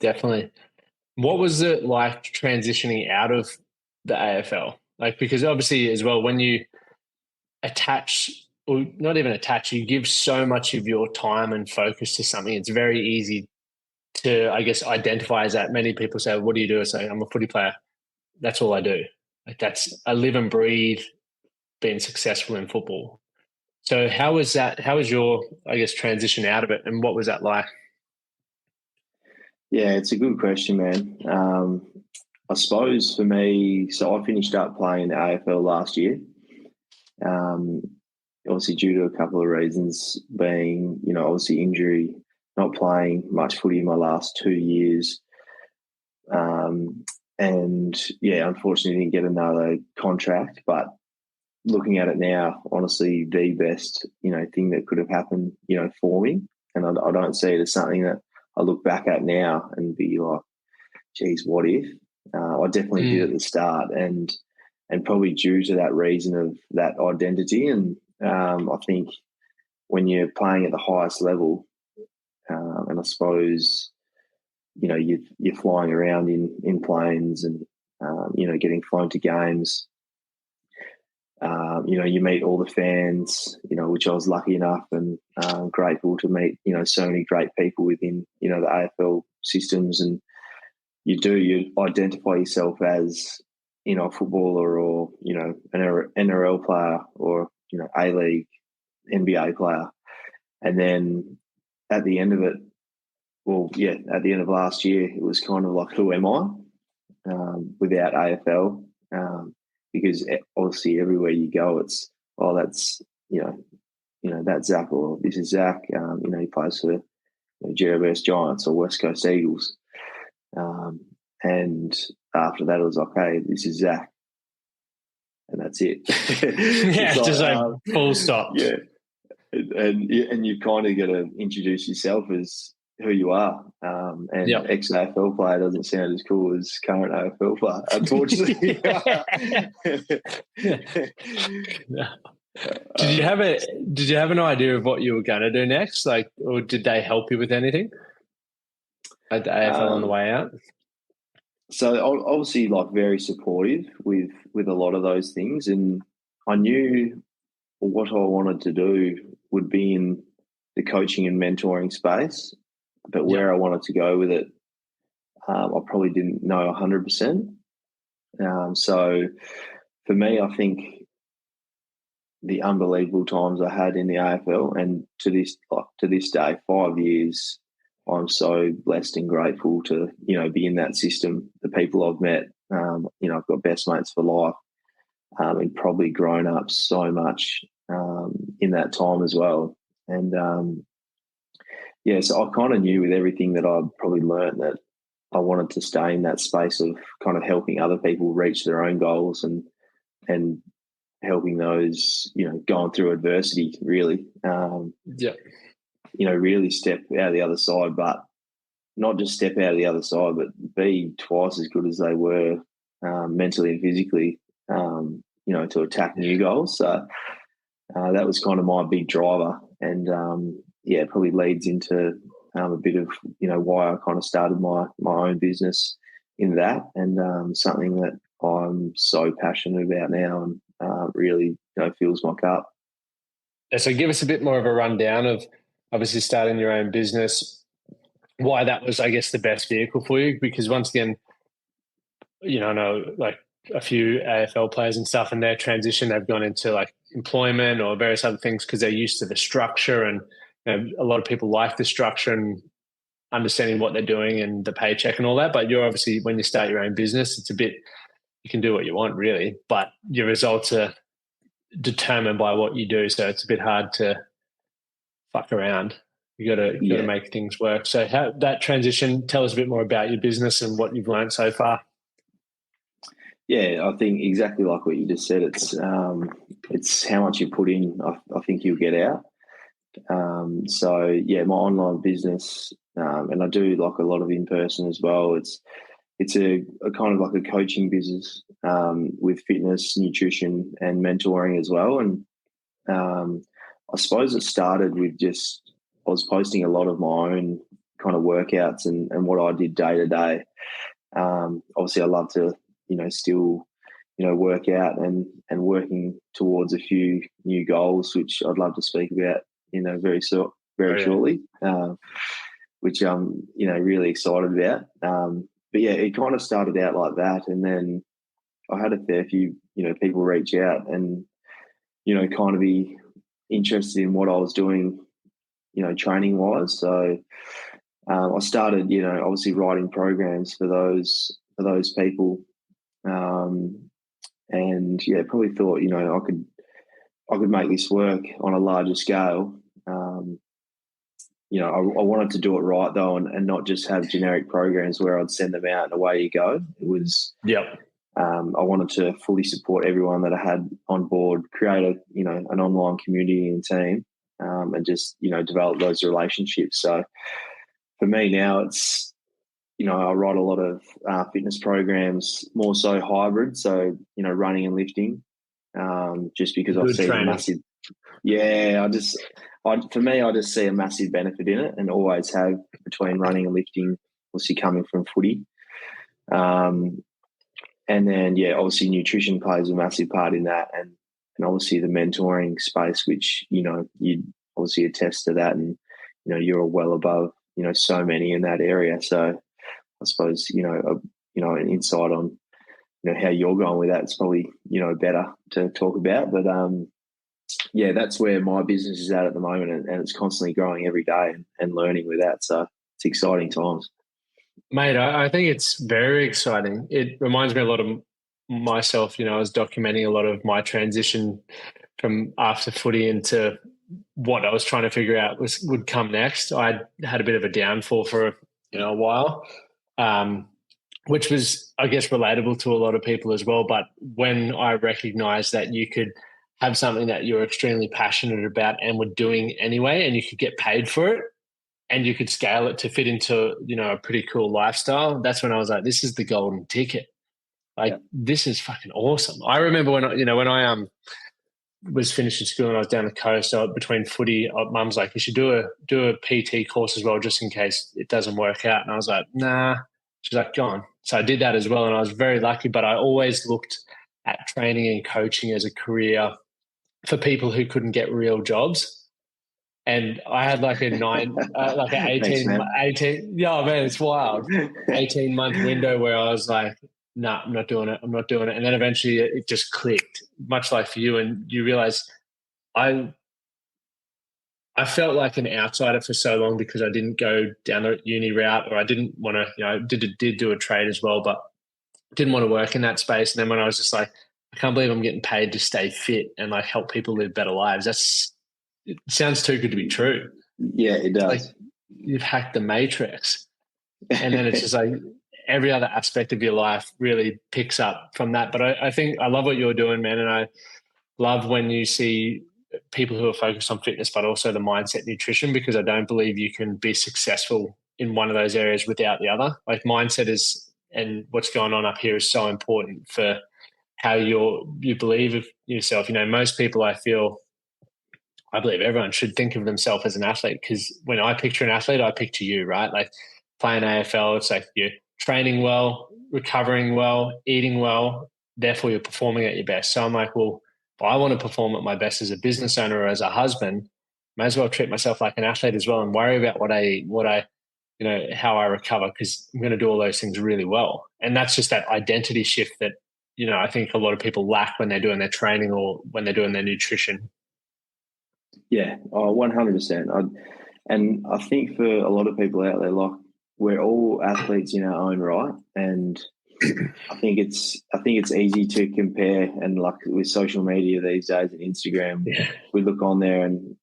Definitely. What was it like transitioning out of the AFL? Like, because obviously as well, when you attach, or not even attach, you give so much of your time and focus to something, it's very easy to, I guess, identify as that. Many people say, what do you do? I say, I'm a footy player. That's all I do. Like, I live and breathe being successful in football. So how was that? How was your, I guess, transition out of it, and what was that like? Yeah, it's a good question, man. I suppose for me, so I finished up playing the AFL last year. Obviously due to a couple of reasons, being, obviously injury, not playing much footy in my last 2 years. Unfortunately didn't get another contract, but looking at it now, honestly, the best, thing that could have happened, for me. And I don't see it as something that I look back at now and be like, geez, what if? I definitely did at the start, and probably due to that reason of that identity. And I think when you're playing at the highest level, and I suppose, you're flying around in planes and, getting flown to games, you meet all the fans, which I was lucky enough and grateful to meet, so many great people within, the AFL systems. And you identify yourself as, a footballer or, an NRL player or, A-League, NBA player. And then at the end of it, at the end of last year, it was kind of like, who am I without AFL? Because obviously everywhere you go, it's, that's, that's Zach, or this is Zach. He plays for Jerry Giants or West Coast Eagles. And after that, it was like, hey, this is Zach. And that's it. Just full stop. Yeah. And you kind of got to introduce yourself as who you are. Ex-AFL player doesn't sound as cool as current AFL player, unfortunately. Did you have an idea of what you were going to do next? Like, or did they help you with anything at the AFL on the way out? So obviously, like, very supportive with a lot of those things, and I knew what I wanted to do would be in the coaching and mentoring space, but where I wanted to go with it, I probably didn't know 100%. So for me, I think the unbelievable times I had in the AFL, and to this day, 5 years, I'm so blessed and grateful to, be in that system. The people I've met, I've got best mates for life, and probably grown up so much in that time as well. And so I kind of knew with everything that I'd probably learned that I wanted to stay in that space of kind of helping other people reach their own goals and helping those, going through adversity, really. Really step out of the other side, but not just step out of the other side, but be twice as good as they were mentally and physically, to attack new goals. So that was kind of my big driver, and it probably leads into a bit of, why I kind of started my own business in that, and something that I'm so passionate about now, and really, fills my cup. So give us a bit more of a rundown of obviously starting your own business, why that was, I guess, the best vehicle for you. Because once again, I know like a few AFL players and stuff, and their transition, they've gone into like employment or various other things because they're used to the structure, and a lot of people like the structure and understanding what they're doing and the paycheck and all that. But you're obviously, when you start your own business, it's a bit, you can do what you want really, but your results are determined by what you do. So it's a bit hard to fuck around. You got to make things work. So how that transition, tell us a bit more about your business and what you've learned so far. Yeah, I think exactly like what you just said. It's how much you put in. I think you'll get out. So yeah, my online business, and I do like a lot of in person as well. It's a kind of like a coaching business with fitness, nutrition, and mentoring as well. And I suppose it started with just I was posting a lot of my own kind of workouts and what I did day to day. Obviously, I love to still work out and working towards a few new goals, which I'd love to speak about very shortly, which I'm really excited about. But yeah, it kind of started out like that, and then I had a fair few people reach out and kind of be interested in what I was doing training wise. So I started obviously writing programs for those people, and yeah, probably thought I could make this work on a larger scale. I wanted to do it right though, and not just have generic programs where I'd send them out and away you go. It was I wanted to fully support everyone that I had on board, create an online community and team, and just develop those relationships. So for me now, it's I write a lot of fitness programs, more so hybrid, so running and lifting, just because I've seen a massive. Yeah, for me, I just see a massive benefit in it, and always have, between running and lifting. Obviously, coming from footy, and then obviously nutrition plays a massive part in that, and obviously the mentoring space, which you obviously attest to that, and you're well above so many in that area. So I suppose an insight on how you're going with that. It's probably better to talk about, but yeah, that's where my business is at the moment, and it's constantly growing every day and learning with that. So it's exciting times, mate. I think it's very exciting. It reminds me a lot of myself. I was documenting a lot of my transition from after footy into what I was trying to figure out would come next. I had a bit of a downfall for a while, which was, I guess, relatable to a lot of people as well. But when I recognized that you could have something that you're extremely passionate about and were doing anyway, and you could get paid for it, and you could scale it to fit into a pretty cool lifestyle, that's when I was like, this is the golden ticket. This is fucking awesome. I remember when I was finishing school and I was down the coast, so between footy, mum's like, you should do a PT course as well, just in case it doesn't work out. And I was like, nah. She's like, go on. So I did that as well, and I was very lucky. But I always looked at training and coaching as a career for people who couldn't get real jobs. And I had like an 18, yeah, man, it's wild. 18-month window where I was like, nah, I'm not doing it. And then eventually it just clicked, much like for you. And you realize I felt like an outsider for so long because I didn't go down the uni route, or I didn't want to, did do a trade as well, but didn't want to work in that space. And then when I was just like, I can't believe I'm getting paid to stay fit and like help people live better lives. It sounds too good to be true. Yeah, it does. Like you've hacked the matrix. And then it's just like every other aspect of your life really picks up from that. But I think I love what you're doing, man. And I love when you see people who are focused on fitness, but also the mindset, nutrition, because I don't believe you can be successful in one of those areas without the other. Like mindset is, and what's going on up here is so important for how you believe of yourself. Most people, I believe everyone should think of themselves as an athlete, because when I picture an athlete, I picture you, right? Like playing AFL, it's like you're training well, recovering well, eating well, therefore you're performing at your best. So I'm like, well, if I want to perform at my best as a business owner or as a husband, may as well treat myself like an athlete as well and worry about what I eat, how I recover, because I'm going to do all those things really well. And that's just that identity shift that, I think a lot of people lack when they're doing their training or when they're doing their nutrition. Yeah, 100%. And I think for a lot of people out there, like we're all athletes in our own right, and I think it's easy to compare, and like with social media these days and Instagram, we look on there, and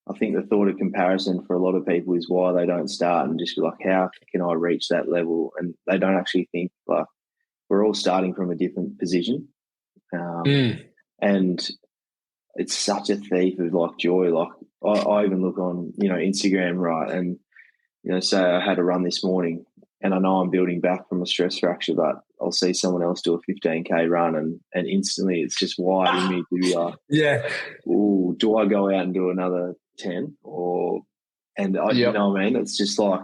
I think the thought of comparison for a lot of people is why they don't start and just be like, how can I reach that level? And they don't actually think like we're all starting from a different position, and it's such a thief of like joy. Like I even look on Instagram, right, and say I had a run this morning and I know I'm building back from a stress fracture, but I'll see someone else do a 15K run and instantly it's just wired in me to be like, ooh, do I go out and do another 10 you know what I mean? It's just like,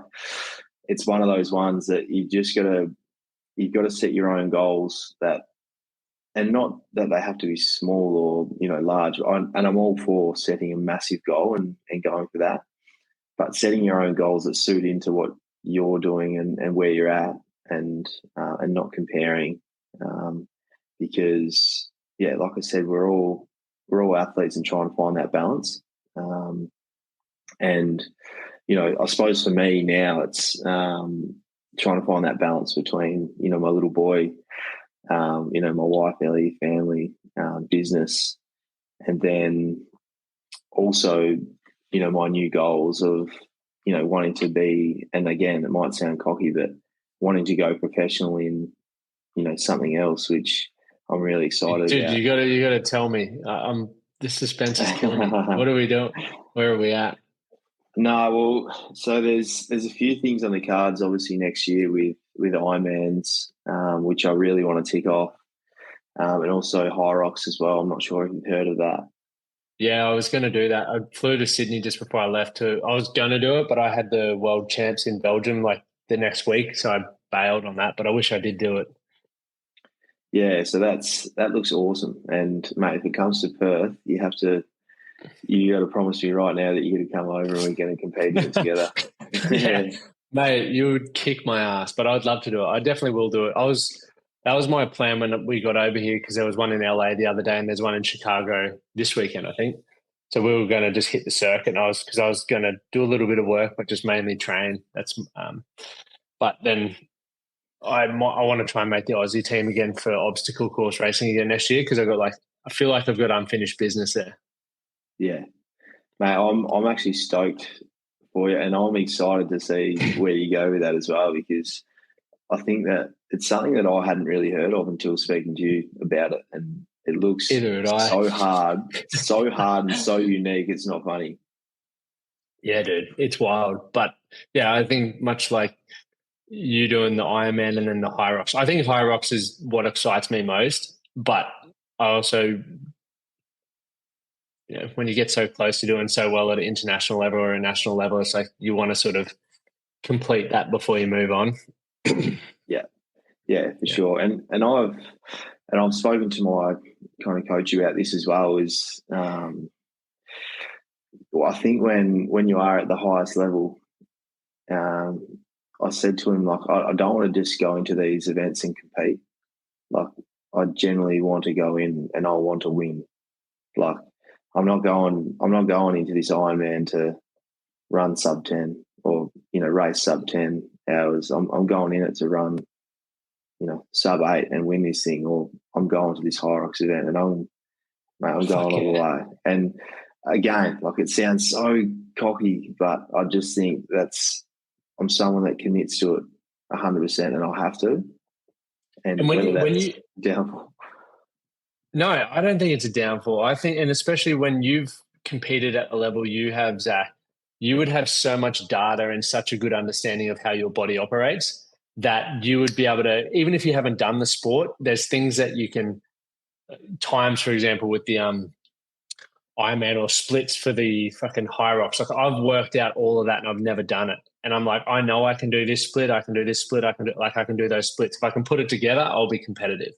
it's one of those ones that you've got to set your own goals and not that they have to be small or, large. And I'm all for setting a massive goal and going for that. But setting your own goals that suit into what you're doing and where you're at, and not comparing, because like I said, we're all athletes and trying to find that balance. And I suppose for me now it's trying to find that balance between my little boy, my wife, Ellie, family, business, and then also my new goals of, wanting to be, and again, it might sound cocky, but wanting to go professional in, something else, which I'm really excited about. Dude, you gotta tell me. The suspense is killing me. What are we doing? Where are we at? No, well, so there's a few things on the cards, obviously next year with Ironmans, which I really want to tick off, and also High Rocks as well. I'm not sure if you've heard of that. Yeah, I was going to do that. I flew to Sydney just before I left. I was going to do it, but I had the world champs in Belgium like the next week, so I bailed on that. But I wish I did do it. Yeah, so that looks awesome. And mate, if it comes to Perth, you got to promise me right now that you're going to come over and we're going to compete in it together. Yeah, mate, you would kick my ass, but I'd love to do it. I definitely will do it. That was my plan when we got over here, because there was one in LA the other day and there's one in Chicago this weekend, I think. So we were going to just hit the circuit, and I was going to do a little bit of work, but just mainly train. But then I want to try and make the Aussie team again for obstacle course racing again next year, because I feel like I've got unfinished business there. Yeah, mate, I'm actually stoked for you, and I'm excited to see where you go with that as well, because I think that it's something that I hadn't really heard of until speaking to you about it, and it looks so hard and so unique. It's not funny. Yeah, dude, it's wild. But yeah, I think much like you doing the Ironman and then the High Rocks, I think High Rocks is what excites me most. But I also, when you get so close to doing so well at an international level or a national level, it's like you want to sort of complete that before you move on. Yeah, for sure. And I've spoken to my kind of coach about this as well. Is I think when you are at the highest level, I said to him, like, I don't want to just go into these events and compete. Like, I generally want to go in and I want to win. Like, I'm not going into this Ironman to run sub 10 or race sub 10 hours. I'm going in it to run sub 8 and win this thing, or I'm going to this High Rocks event and I'm going all the way. And again, like, it sounds so cocky, but I just think I'm someone that commits to it 100%, and I'll have to. And when you downfall. No, I don't think it's a downfall. I think, and especially when you've competed at the level you have, Zach, you would have so much data and such a good understanding of how your body operates that you would be able to, even if you haven't done the sport, there's things that you can, times, for example, with the Ironman or splits for the fucking High Rocks. Like, I've worked out all of that and I've never done it. And I'm like, I know I can do this split. I can do this split. I can do those splits. If I can put it together, I'll be competitive.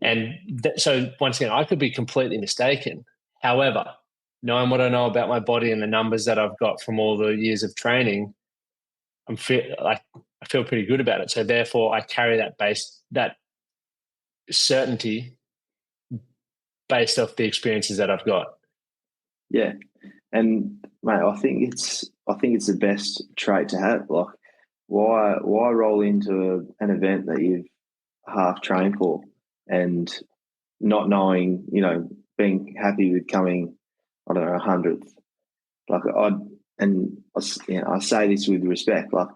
And so once again, I could be completely mistaken. However, knowing what I know about my body and the numbers that I've got from all the years of training, I feel pretty good about it. So therefore, I carry that certainty based off the experiences that I've got. Yeah, and mate, I think it's the best trait to have. Like, why roll into an event that you've half train for, and not knowing, being happy with coming, I don't know, 100th. Like I say this with respect, like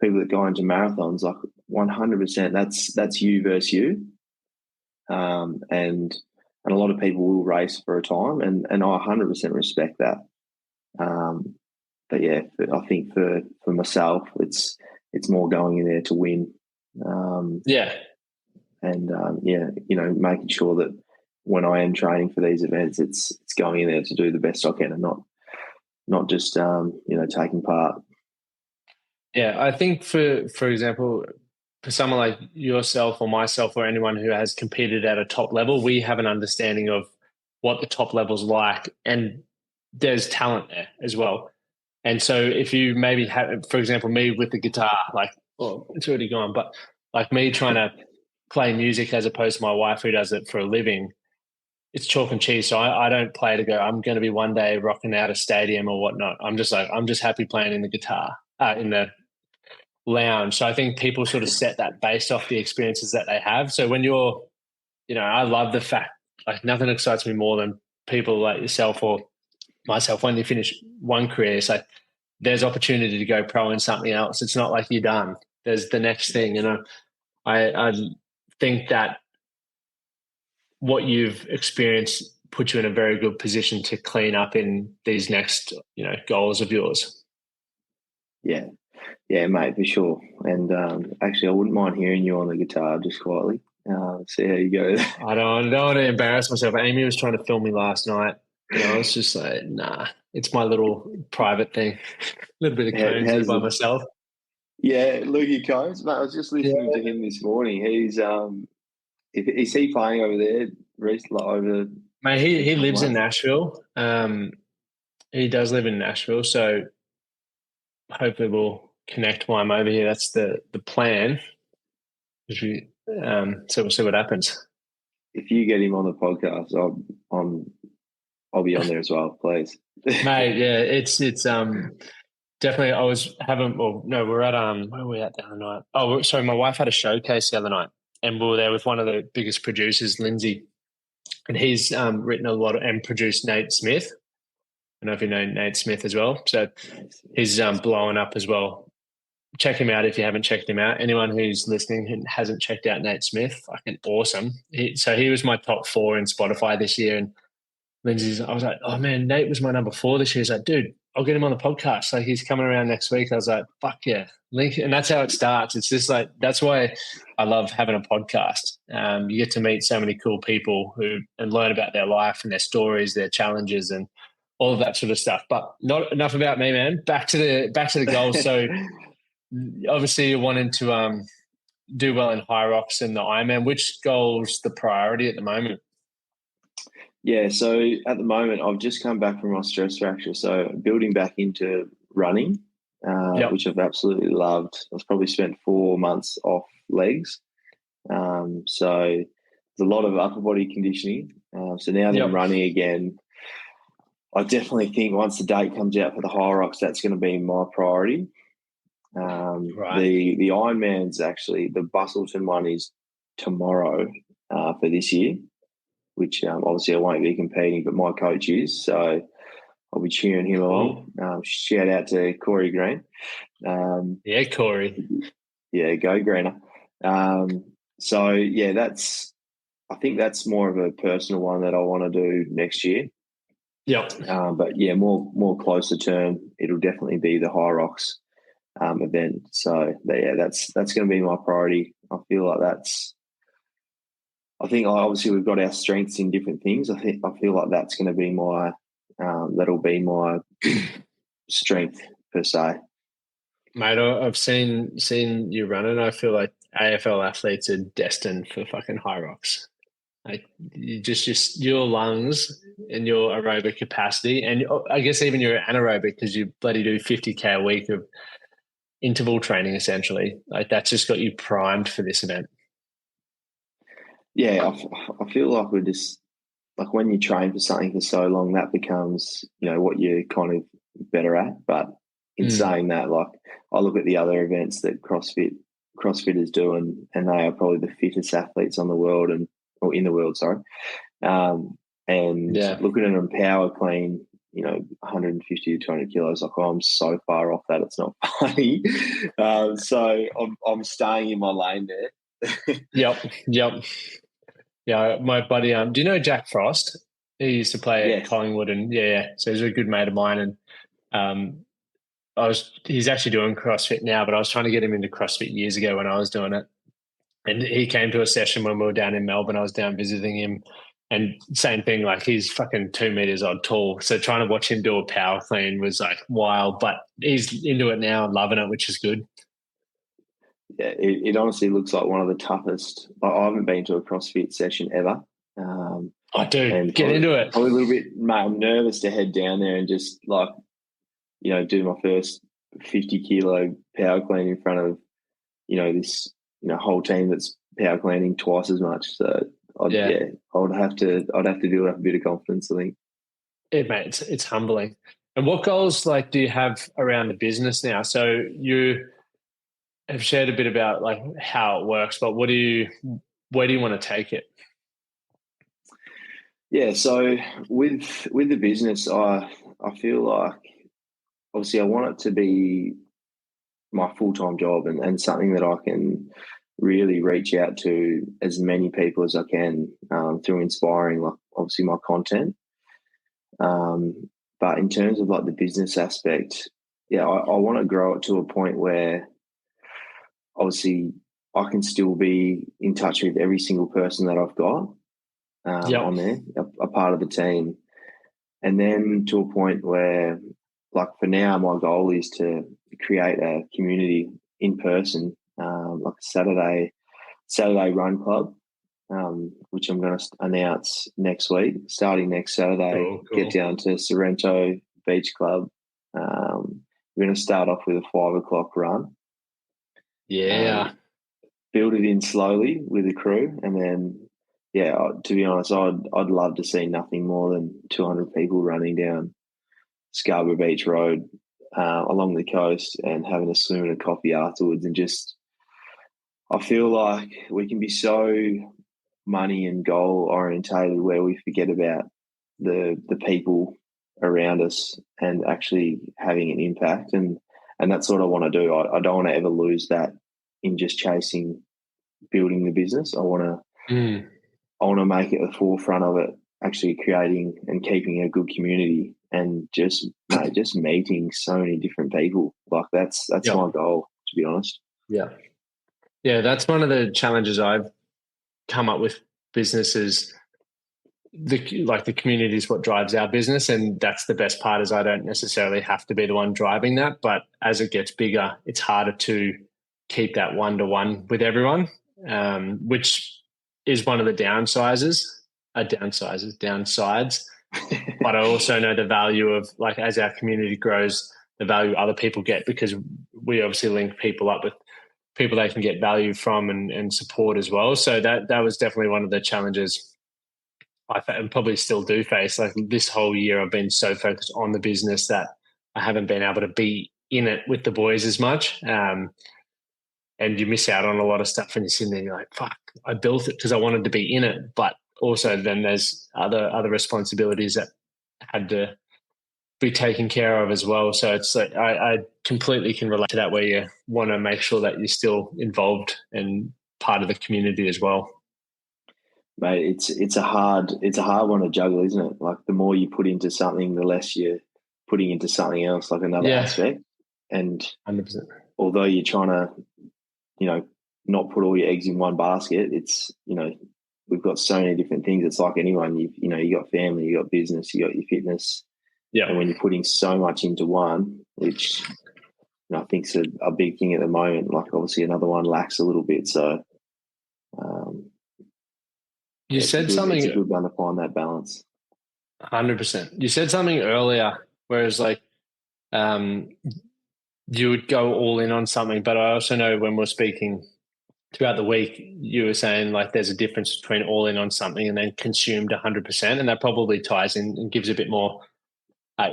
people that go into marathons, like 100%, that's you versus you. And a lot of people will race for a time, and I 100% respect that. But yeah, I think for myself, it's more going in there to win. And making sure that when I am training for these events, it's going in there to do the best I can, and not just taking part. Yeah, I think for example, for someone like yourself or myself or anyone who has competed at a top level, we have an understanding of what the top level's like, and there's talent there as well. And so if you maybe have, for example, me with the guitar, like, well, it's already gone, but like me trying to play music as opposed to my wife who does it for a living, it's chalk and cheese. So I don't play to go, I'm going to be one day rocking out a stadium or whatnot. I'm just happy playing in the guitar, in the lounge. So I think people sort of set that based off the experiences that they have. So when you're, I love the fact, like nothing excites me more than people like yourself or myself when you finish one career. It's like there's opportunity to go pro in something else. It's not like you're done. There's the next thing. I think that what you've experienced puts you in a very good position to clean up in these next, goals of yours. Yeah. Yeah, mate, for sure. And actually, I wouldn't mind hearing you on the guitar just quietly. See how you go. I don't want to embarrass myself. Amy was trying to film me last night, and I was just like, nah, it's my little private thing. A little bit of cozy by myself. Yeah, Lukey Combs, mate. I was just listening to him this morning. He's is he playing over there recently? Mate, he lives in Nashville. He does live in Nashville, so hopefully we'll connect while I'm over here. That's the plan. So we'll see what happens. If you get him on the podcast, I'll be on there as well, please. Mate, yeah, it's definitely. I was having. Well, no, we're at where were we at the other night? Oh, sorry, my wife had a showcase the other night, and we were there with one of the biggest producers, Lindsay, and he's written a lot and produced Nate Smith. I don't know if you know Nate Smith as well. So he's blowing up as well. Check him out if you haven't checked him out. Anyone who's listening who hasn't checked out Nate Smith, fucking awesome. So he was my top 4 in Spotify this year, and Lindsay's, I was like, oh man, Nate was my number 4 this year. He's like, dude, I'll get him on the podcast. Like he's coming around next week. I was like, fuck yeah. Link. And that's how it starts. It's just like, that's why I love having a podcast. You get to meet so many cool people and learn about their life and their stories, their challenges and all of that sort of stuff. But not enough about me, man. Back to the goals. So obviously you're wanting to do well in High Rocks and the Ironman. Which goal's the priority at the moment? Yeah, so at the moment, I've just come back from my stress fracture. So building back into running, which I've absolutely loved. I've probably spent 4 months off legs. So there's a lot of upper body conditioning. So now that I'm running again, I definitely think once the date comes out for the High Rocks, that's going to be my priority. Right. The Ironman's actually, the Bustleton one is tomorrow for this year, which obviously I won't be competing, but my coach is, so I'll be cheering him on. Shout out to Corey Green. Yeah, Corey. Yeah, go Greener. So yeah, I think that's more of a personal one that I want to do next year. Yep. But yeah, more closer term, it'll definitely be the High Rocks event. So yeah, that's going to be my priority. I feel like I think obviously we've got our strengths in different things. I feel like that's going to be that'll be my strength per se. Mate, I've seen you run, and I feel like AFL athletes are destined for fucking High Rocks. Like you just your lungs and your aerobic capacity, and I guess even your anaerobic because you bloody do 50K a week of interval training essentially. Like that's just got you primed for this event. Yeah, I feel like we're just like when you train for something for so long, that becomes what you're kind of better at. But in saying that, like I look at the other events that CrossFit CrossFitters do, and they are probably the fittest athletes on the world or in the world, sorry. And looking at them power clean, 150 to 200 kilos, like I'm so far off that it's not funny. So I'm staying in my lane there. Yep. Yeah, my buddy. Do you know Jack Frost? He used to play at Collingwood, and so he's a good mate of mine. And he's actually doing CrossFit now, but I was trying to get him into CrossFit years ago when I was doing it. And he came to a session when we were down in Melbourne. I was down visiting him, and same thing. Like, he's fucking 2 meters odd tall, so trying to watch him do a power clean was like wild. But he's into it now and loving it, which is good. Yeah, it honestly looks like one of the toughest. I haven't been to a CrossFit session ever. Dude, get into it. Probably a little bit, mate. I'm nervous to head down there and just do my first 50 kilo power clean in front of, this, whole team that's power cleaning twice as much. So I'd have to build up a bit of confidence, I think. Yeah, mate, it's humbling. And what goals do you have around the business now? So you have shared a bit about how it works, but where do you want to take it? Yeah, so with the business, I feel like obviously I want it to be my full-time job and something that I can really reach out to as many people as I can through inspiring, obviously my content. But in terms of the business aspect, I want to grow it to a point where obviously I can still be in touch with every single person that I've got on there, a part of the team. And then to a point where, for now, my goal is to create a community in person, like a Saturday run club, which I'm going to announce next week. Starting next Saturday, cool. Get down to Sorrento Beach Club. We're going to start off with a 5 o'clock run. Yeah. Build it in slowly with the crew, and then, to be honest, I'd love to see nothing more than 200 people running down Scarborough Beach Road along the coast and having a swim and a coffee afterwards. And just, I feel like we can be so money and goal orientated where we forget about the people around us and actually having an impact. And that's what I want to do. I don't want to ever lose that in just chasing building the business. I want to make it the forefront of it, actually creating and keeping a good community and just meeting so many different people. That's my goal, to be honest. Yeah. That's one of the challenges I've come up with. Businesses, the community is what drives our business, and that's the best part. Is I don't necessarily have to be the one driving that, but as it gets bigger, it's harder to keep that one-to-one with everyone, which is one of the downsides. But I also know the value of, as our community grows, the value other people get, because we obviously link people up with people they can get value from and support as well. So that was definitely one of the challenges I probably still do face. This whole year, I've been so focused on the business that I haven't been able to be in it with the boys as much. And you miss out on a lot of stuff, and you're sitting there, you're like, fuck, I built it because I wanted to be in it. But also then there's other responsibilities that had to be taken care of as well. So it's I completely can relate to that, where you want to make sure that you're still involved and part of the community as well. Mate, it's a hard one to juggle, isn't it? The more you put into something, the less you're putting into something else, another aspect. And 100%. Although you're trying to, not put all your eggs in one basket, it's, we've got so many different things. It's like anyone, you got family, you got business, you got your fitness. Yeah. And when you're putting so much into one, which I think is a big thing at the moment, obviously another one lacks a little bit. So you said something. It's a good one to find that balance. 100%. You said something earlier, whereas you would go all in on something, but I also know when we're speaking throughout the week, you were saying there's a difference between all in on something and then consumed 100%, and that probably ties in and gives a bit more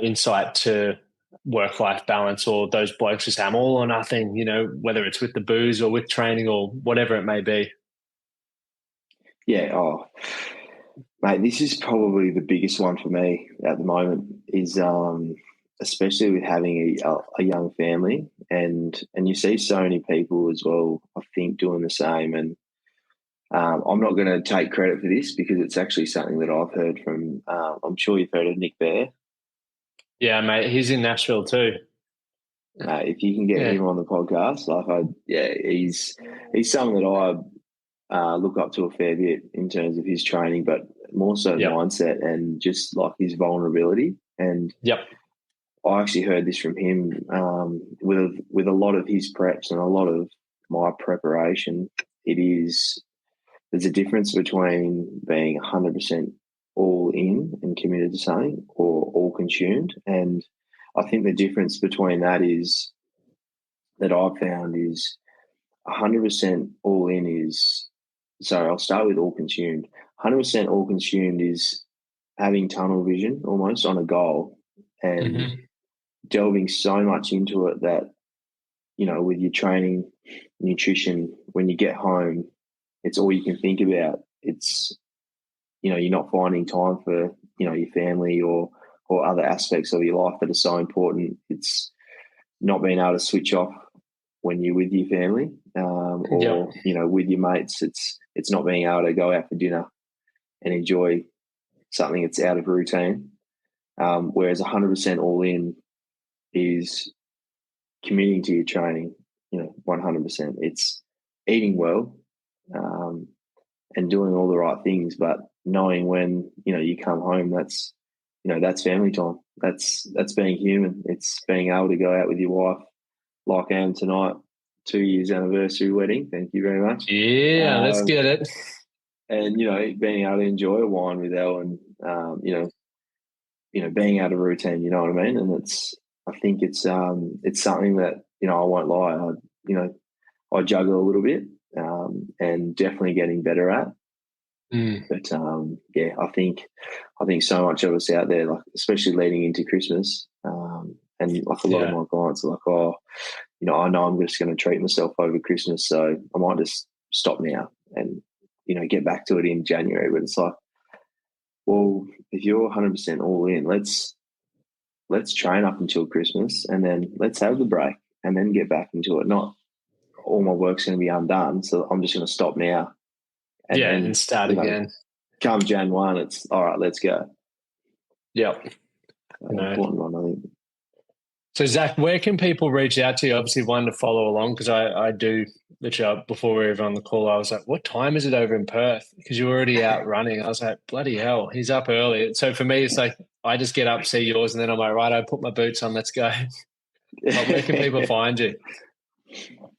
insight to work-life balance, or those blokes just have all or nothing, whether it's with the booze or with training or whatever it may be? Yeah. Oh, mate, this is probably the biggest one for me at the moment. Is especially with having a young family, and you see so many people as well, I think, doing the same. And I'm not going to take credit for this because it's actually something that I've heard from. I'm sure you've heard of Nick Bear. Yeah, mate, he's in Nashville too. If you can get him on the podcast, he's someone that I look up to a fair bit in terms of his training, but more so mindset and just like his vulnerability. And I actually heard this from him with a lot of his preps and a lot of my preparation. There's a difference between being 100% all in and committed to something or all consumed. And I think the difference between that is that I've found is 100% all in is, so I'll start with all consumed. 100% all consumed is having tunnel vision almost on a goal and delving so much into it that, with your training, nutrition, when you get home, it's all you can think about. It's, you're not finding time for, your family or other aspects of your life that are so important. It's not being able to switch off when you're with your family or, with your mates. It's not being able to go out for dinner and enjoy something that's out of routine. Whereas 100% all in is committing to your training, 100%. It's eating well and doing all the right things, but knowing when, you come home, that's family time. That's being human. It's being able to go out with your wife like I am tonight, 2 years anniversary wedding. Thank you very much. Yeah, let's get it. And, being able to enjoy a wine with Elle and, being out of routine, you know what I mean? And I think it's something that, I won't lie, I juggle a little bit and definitely getting better at. But I think so much of us out there, like especially leading into Christmas, and like a lot of my clients are like, oh, I know I'm just going to treat myself over Christmas, so I might just stop now and get back to it in January. But it's like, well, if you're 100% all in, let's train up until Christmas and then let's have the break and then get back into it. Not all my work's going to be undone, so I'm just going to stop now. And start again. Come Jan 1, it's all right, let's go. Yep. Important one, I think. So, Zach, where can people reach out to you? Obviously, one, to follow along, because I do, literally, before we were on the call, I was like, what time is it over in Perth? Because you're already out running. I was like, bloody hell, he's up early. So for me, it's like, I just get up, see yours, and then I'm like, right, I put my boots on, let's go. Where can people find you?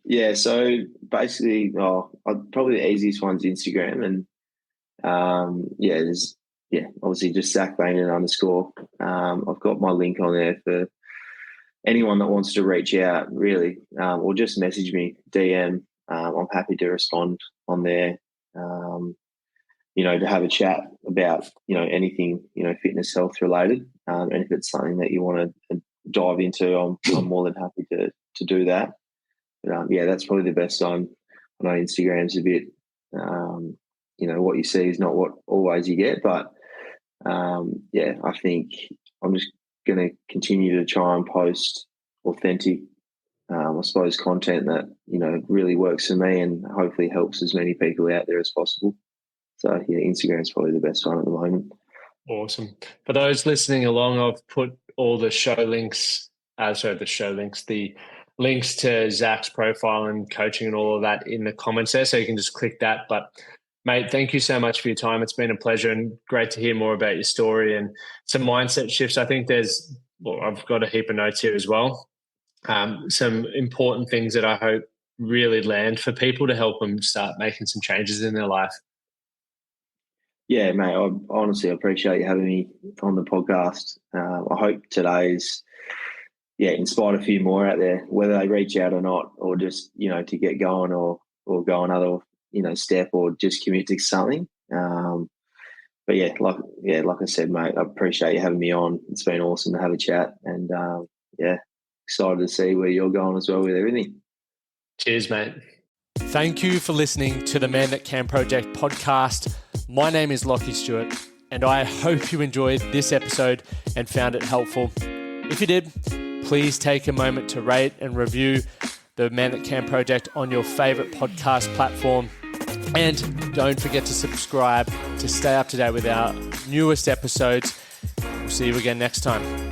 Yeah, so basically, probably the easiest one's Instagram, and obviously just Zach Langdon _. I've got my link on there for anyone that wants to reach out, really, or just message me, DM. I'm happy to respond on there. To have a chat about anything fitness, health related, and if it's something that you want to dive into, I'm more than happy to do that. But that's probably the best time. I know Instagram's a bit, what you see is not what always you get, but I think I'm just going to continue to try and post authentic, I suppose, content that really works for me and hopefully helps as many people out there as possible. So Instagram's probably the best one at the moment. Awesome. For those listening along, I've put all the the links to Zach's profile and coaching and all of that in the comments there, so you can just click that. But mate, thank you so much for your time. It's been a pleasure and great to hear more about your story and some mindset shifts. I think I've got a heap of notes here as well. Some important things that I hope really land for people to help them start making some changes in their life. Yeah, mate, I honestly appreciate you having me on the podcast. I hope today's inspired a few more out there, whether they reach out or not, or just, to get going or go another, step or just commit to something. Like I said, mate, I appreciate you having me on. It's been awesome to have a chat and, yeah, excited to see where you're going as well with everything. Cheers, mate. Thank you for listening to the Man That Can Project podcast. My name is Lachlan Stuart, and I hope you enjoyed this episode and found it helpful. If you did, please take a moment to rate and review the Man That Can Project on your favorite podcast platform. And don't forget to subscribe to stay up to date with our newest episodes. We'll see you again next time.